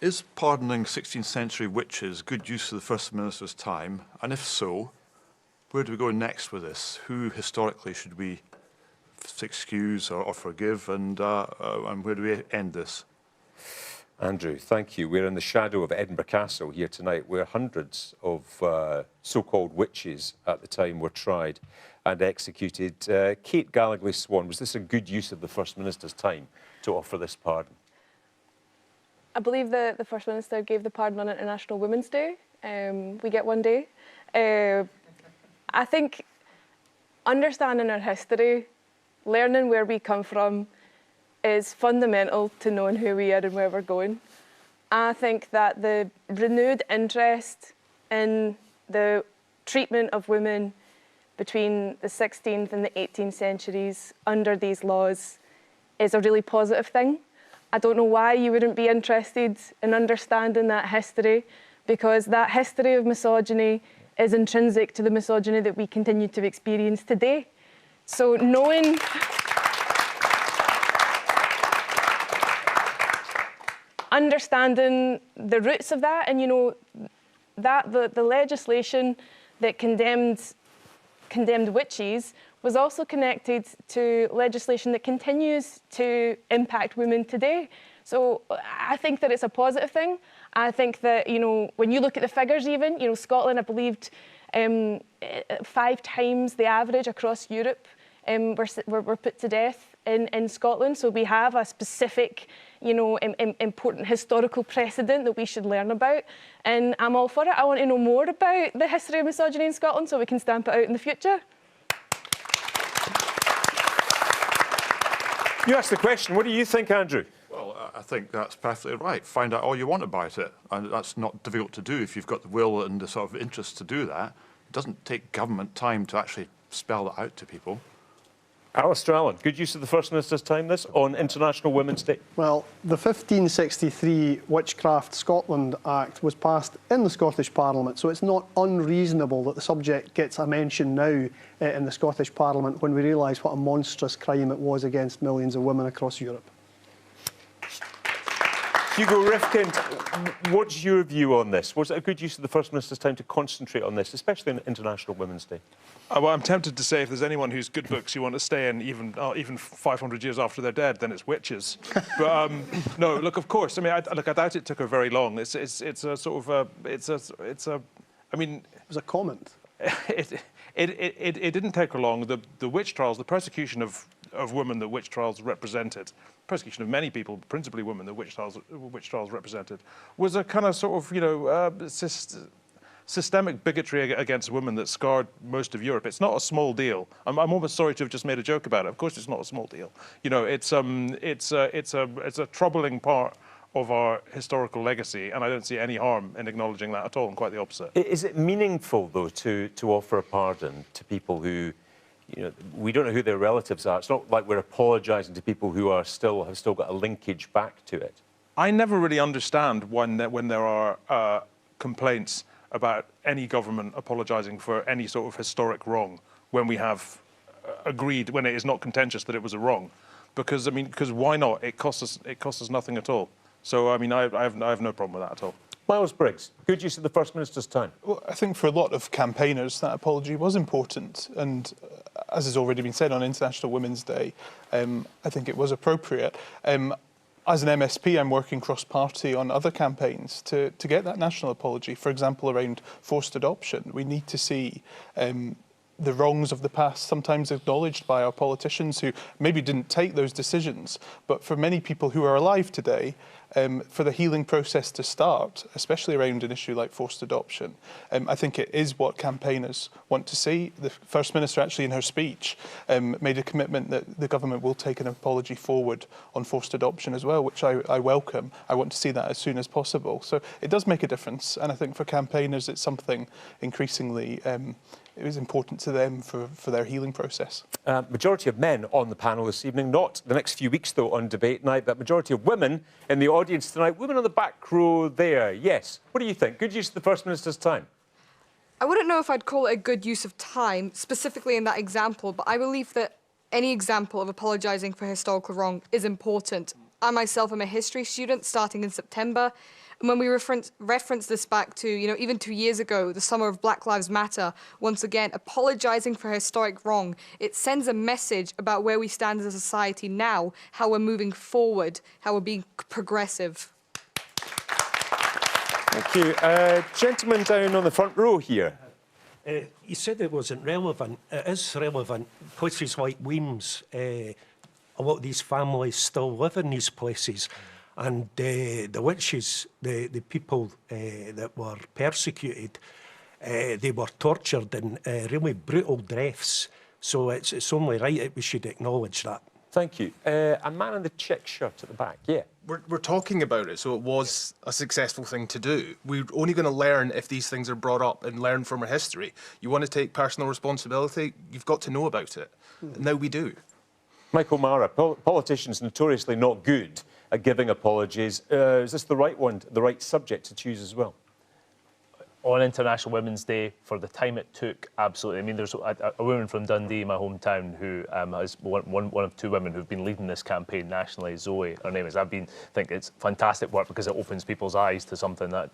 Is pardoning 16th century witches good use of the First Minister's time? And if so, where do we go next with this? Who historically should we excuse or forgive, and where do we end this? Andrew, thank you. We're in the shadow of Edinburgh Castle here tonight, where hundreds of so-called witches at the time were tried and executed. Kate Gallagher-Swan, was this a good use of the First Minister's time to offer this pardon? I believe the First Minister gave the pardon on International Women's Day. We get one day. I think understanding our history, learning where we come from, is fundamental to knowing who we are and where we're going. I think that the renewed interest in the treatment of women between the 16th and the 18th centuries under these laws is a really positive thing. I don't know why you wouldn't be interested in understanding that history, because that history of misogyny is intrinsic to the misogyny that we continue to experience today. So knowing understanding the roots of that, and you know that the legislation that condemned witches was also connected to legislation that continues to impact women today. So I think that it's a positive thing. I think that, you know, when you look at the figures even, you know, Scotland, I believed 5 times the average across Europe were put to death in Scotland. So we have a specific, you know, important historical precedent that we should learn about. And I'm all for it. I want to know more about the history of misogyny in Scotland so we can stamp it out in the future. You asked the question. What do you think, Andrew? Well, I think that's perfectly right. Find out all you want about it. And that's not difficult to do if you've got the will and the sort of interest to do that. It doesn't take government time to actually spell that out to people. Alistair Allen, good use of the First Minister's time, this, on International Women's Day? Well, the 1563 Witchcraft Scotland Act was passed in the Scottish Parliament, so it's not unreasonable that the subject gets a mention now in the Scottish Parliament when we realise what a monstrous crime it was against millions of women across Europe. Hugo Rifkind, what's your view on this? Was it a good use of the First Minister's time to concentrate on this, especially on International Women's Day? Well, I'm tempted to say if there's anyone whose good books you want to stay in even 500 years after they're dead, then it's witches. But no, look, of course. I mean, I doubt it took her very long. It's a sort of I mean, it was a comment. It didn't take her long. The witch trials, the persecution of women that witch trials represented, persecution of many people, principally women that witch trials represented, was a kind of sort of, you know, systemic bigotry against women that scarred most of Europe. It's not a small deal. I'm almost sorry to have just made a joke about it. Of course, it's not a small deal. You know, it's a troubling part of our historical legacy, and I don't see any harm in acknowledging that at all, and quite the opposite. Is it meaningful, though, to offer a pardon to people who, you know, we don't know who their relatives are? It's not like we're apologising to people who have still got a linkage back to it. I never really understand when there are complaints about any government apologising for any sort of historic wrong when we have agreed, when it is not contentious that it was a wrong, because I mean, because why not? It costs us nothing at all. So I mean, I have no problem with that at all. Miles Briggs, good use of the First Minister's time. Well, I think for a lot of campaigners that apology was important, and as has already been said on International Women's Day, I think it was appropriate. As an MSP, I'm working cross-party on other campaigns to get that national apology. For example, around forced adoption, we need to see the wrongs of the past sometimes acknowledged by our politicians who maybe didn't take those decisions. But for many people who are alive today, for the healing process to start, especially around an issue like forced adoption, I think it is what campaigners want to see. The First Minister actually in her speech made a commitment that the government will take an apology forward on forced adoption as well, which I welcome. I want to see that as soon as possible. So it does make a difference, and I think for campaigners it's something increasingly it was important to them for their healing process. Majority of men on the panel this evening, not the next few weeks though on debate night, but majority of women in the audience tonight. Women on the back row there, yes. What do you think? Good use of the First Minister's time? I wouldn't know if I'd call it a good use of time, specifically in that example, but I believe that any example of apologising for historical wrong is important. I myself am a history student starting in September. And when we reference this back to, even 2 years ago, the summer of Black Lives Matter, once again, apologising for historic wrong, it sends a message about where we stand as a society now, how we're moving forward, how we're being progressive. Thank you. Gentleman down on the front row here. You said it wasn't relevant. It is relevant. Places like Weems, a lot of these families still live in these places. And the witches, the people that were persecuted, they were tortured in really brutal deaths. So it's only right that we should acknowledge that. Thank you. A man in the check shirt at the back, yeah. We're talking about it, so it was a successful thing to do. We're only going to learn if these things are brought up and learn from our history. You want to take personal responsibility, you've got to know about it. Now we do. Michael Mara, politicians notoriously not good at giving apologies. Is this the right one, the right subject to choose as well? On International Women's Day, for the time it took, absolutely. I mean, there's a woman from Dundee, my hometown, who has one of two women who've been leading this campaign nationally, Zoe, her name is. I think it's fantastic work because it opens people's eyes to something that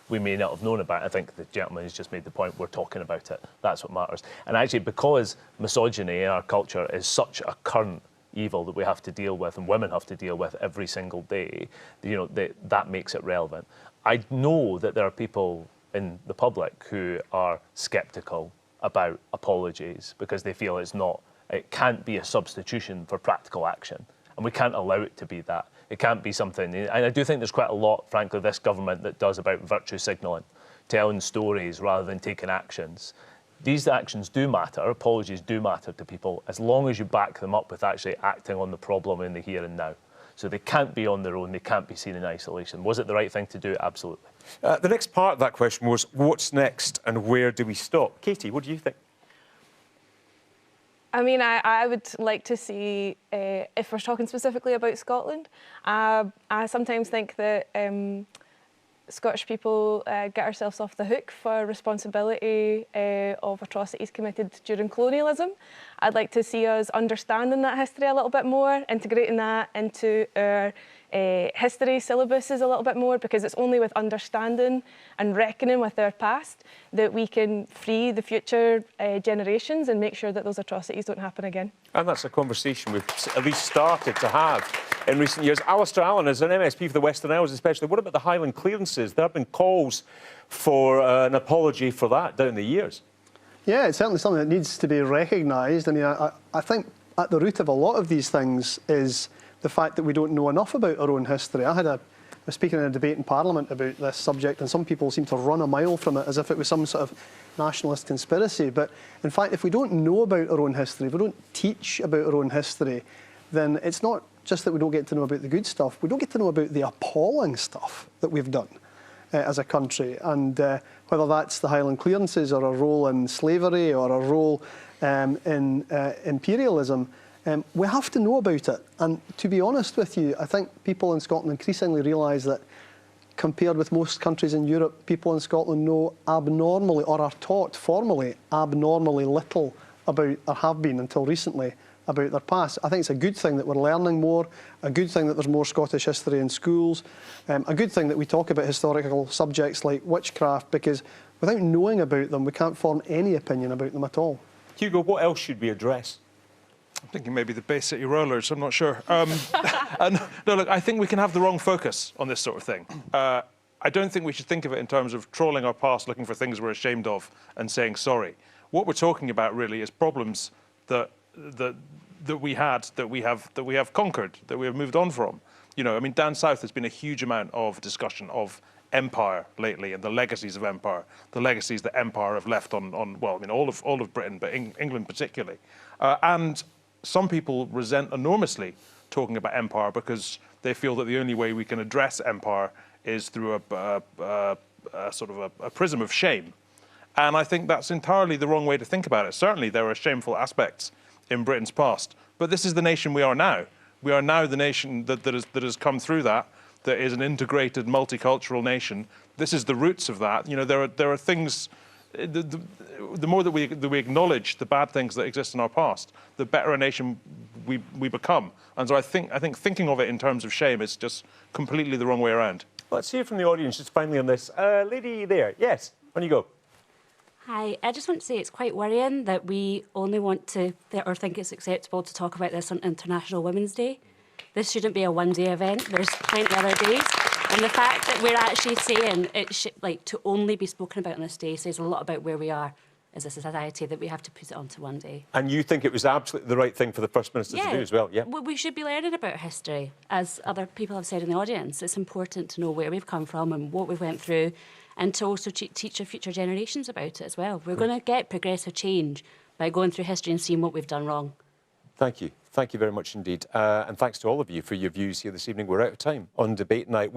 we may not have known about. I think the gentleman has just made the point, we're talking about it. That's what matters. And actually, because misogyny in our culture is such a current evil that we have to deal with and women have to deal with every single day, that makes it relevant. I know that there are people in the public who are sceptical about apologies because they feel it can't be a substitution for practical action. And we can't allow it to be that. It can't be something, and I do think there's quite a lot, frankly, this government that does about virtue signalling, telling stories rather than taking actions. These actions do matter, apologies do matter to people, as long as you back them up with actually acting on the problem in the here and now. So they can't be on their own, they can't be seen in isolation. Was it the right thing to do? Absolutely. The next part of that question was, what's next and where do we stop? Katie, what do you think? I mean, I would like to see, if we're talking specifically about Scotland, I sometimes think that Scottish people get ourselves off the hook for responsibility of atrocities committed during colonialism. I'd like to see us understanding that history a little bit more, integrating that into our history syllabuses a little bit more, because it's only with understanding and reckoning with our past that we can free the future generations and make sure that those atrocities don't happen again. And that's a conversation we've at least started to have in recent years. Alistair Allen, as an MSP for the Western Isles especially, what about the Highland clearances? There have been calls for an apology for that down the years. Yeah, it's certainly something that needs to be recognised. I mean, I think at the root of a lot of these things is the fact that we don't know enough about our own history. I was speaking in a debate in Parliament about this subject, and some people seem to run a mile from it as if it was some sort of nationalist conspiracy. But in fact, if we don't know about our own history, if we don't teach about our own history, then it's not just that we don't get to know about the good stuff, we don't get to know about the appalling stuff that we've done as a country. And whether that's the Highland clearances or a role in slavery or a role in imperialism, we have to know about it. And to be honest with you, I think people in Scotland increasingly realise that compared with most countries in Europe, people in Scotland know abnormally, or are taught formally, abnormally little about, or have been until recently, about their past. I think it's a good thing that we're learning more, a good thing that there's more Scottish history in schools, a good thing that we talk about historical subjects like witchcraft, because without knowing about them, we can't form any opinion about them at all. Hugo, what else should we address? I'm thinking maybe the Bay City Rollers, I'm not sure. No, look, I think we can have the wrong focus on this sort of thing. I don't think we should think of it in terms of trawling our past, looking for things we're ashamed of and saying sorry. What we're talking about really is problems that we have conquered, that we have moved on from. You know, I mean, down south there's been a huge amount of discussion of empire lately and the legacies of empire, the legacies that empire have left on well, I mean, all of Britain, but England particularly. And some people resent enormously talking about empire because they feel that the only way we can address empire is through a sort of a prism of shame. And I think that's entirely the wrong way to think about it. Certainly there are shameful aspects in Britain's past, but this is the nation we are now. We are now the nation that has come through that is an integrated, multicultural nation. This is the roots of that. You know, there are things. The more that we acknowledge the bad things that exist in our past, the better a nation we become. And so I think thinking of it in terms of shame is just completely the wrong way around. Let's hear from the audience just finally on this. Lady there, yes, on you go. Hi, I just want to say it's quite worrying that we only want to, or think it's acceptable to talk about this on International Women's Day. This shouldn't be a one-day event. There's plenty of other days. And the fact that we're actually saying it should, to only be spoken about on this day says a lot about where we are as a society, that we have to put it onto one day. And you think it was absolutely the right thing for the First Minister to do as well, yeah? Well, we should be learning about history, as other people have said in the audience. It's important to know where we've come from and what we went through, and to also teach our future generations about it as well. We're going to get progressive change by going through history and seeing what we've done wrong. Thank you. Thank you very much indeed. And thanks to all of you for your views here this evening. We're out of time on debate night.